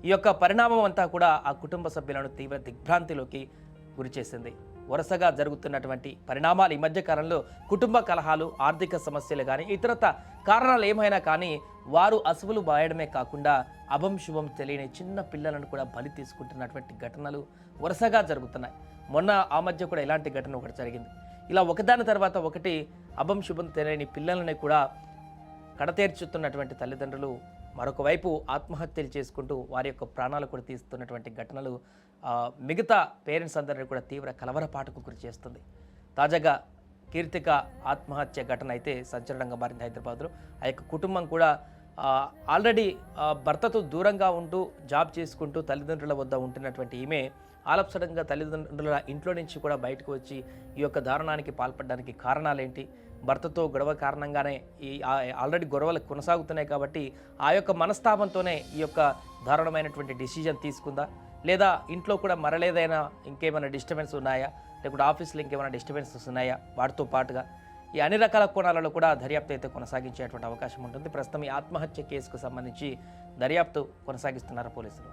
ఈ యొక్క పరిణామం అంతా కూడా ఆ కుటుంబ సభ్యులను తీవ్ర దిగ్భ్రాంతిలోకి గురిచేసింది. వరుసగా జరుగుతున్నటువంటి పరిణామాలు ఈ మధ్య కాలంలో కుటుంబ కలహాలు, ఆర్థిక సమస్యలు కానీ ఇతరత కారణాలు ఏమైనా కానీ వారు అసువులు బాయడమే కాకుండా అభం శుభం తెలియని చిన్న పిల్లలను కూడా బలి తీసుకుంటున్నటువంటి ఘటనలు వరుసగా జరుగుతున్నాయి. మొన్న ఆ మధ్య కూడా ఇలాంటి ఘటన ఒకటి జరిగింది. ఇలా ఒకదాని తర్వాత ఒకటి అభం శుభం తెలియని పిల్లలని కూడా కడతేర్చుతున్నటువంటి తల్లిదండ్రులు మరొక వైపు ఆత్మహత్యలు చేసుకుంటూ వారి యొక్క ప్రాణాలు కూడా తీస్తున్నటువంటి ఘటనలు మిగతా పేరెంట్స్ అందరినీ కూడా తీవ్ర కలవరపాటుకు గురి చేస్తుంది. తాజాగా కీర్తిక ఆత్మహత్య ఘటన అయితే సంచలనంగా మారింది హైదరాబాద్లో. ఆ యొక్క కుటుంబం కూడా ఆల్రెడీ భర్తతో దూరంగా ఉంటూ జాబ్ చేసుకుంటూ తల్లిదండ్రుల వద్ద ఉంటున్నటువంటి ఈమె ఆలప్సడంగా తల్లిదండ్రుల ఇంట్లో నుంచి కూడా బయటకు వచ్చి ఈ యొక్క దారుణానికి పాల్పడడానికి కారణాలేంటి, భర్తతో గొడవ కారణంగానే ఈ ఆల్రెడీ గొడవలు కొనసాగుతున్నాయి కాబట్టి ఆ యొక్క మనస్తాపంతోనే ఈ యొక్క దారుణమైనటువంటి డిసిజన్ తీసుకుందా, లేదా ఇంట్లో కూడా మరలేదైనా ఇంకేమైనా డిస్టర్బెన్స్ ఉన్నాయా, లేకుంటే ఆఫీస్లో ఇంకేమైనా డిస్టర్బెన్సెస్ ఉన్నాయా, వాటితో పాటుగా ఈ అన్ని రకాల కోణాలలో కూడా దర్యాప్తు అయితే కొనసాగించేటువంటి అవకాశం ఉంటుంది. ప్రస్తుతం ఈ ఆత్మహత్య కేసుకు సంబంధించి దర్యాప్తు కొనసాగిస్తున్నారు పోలీసులు.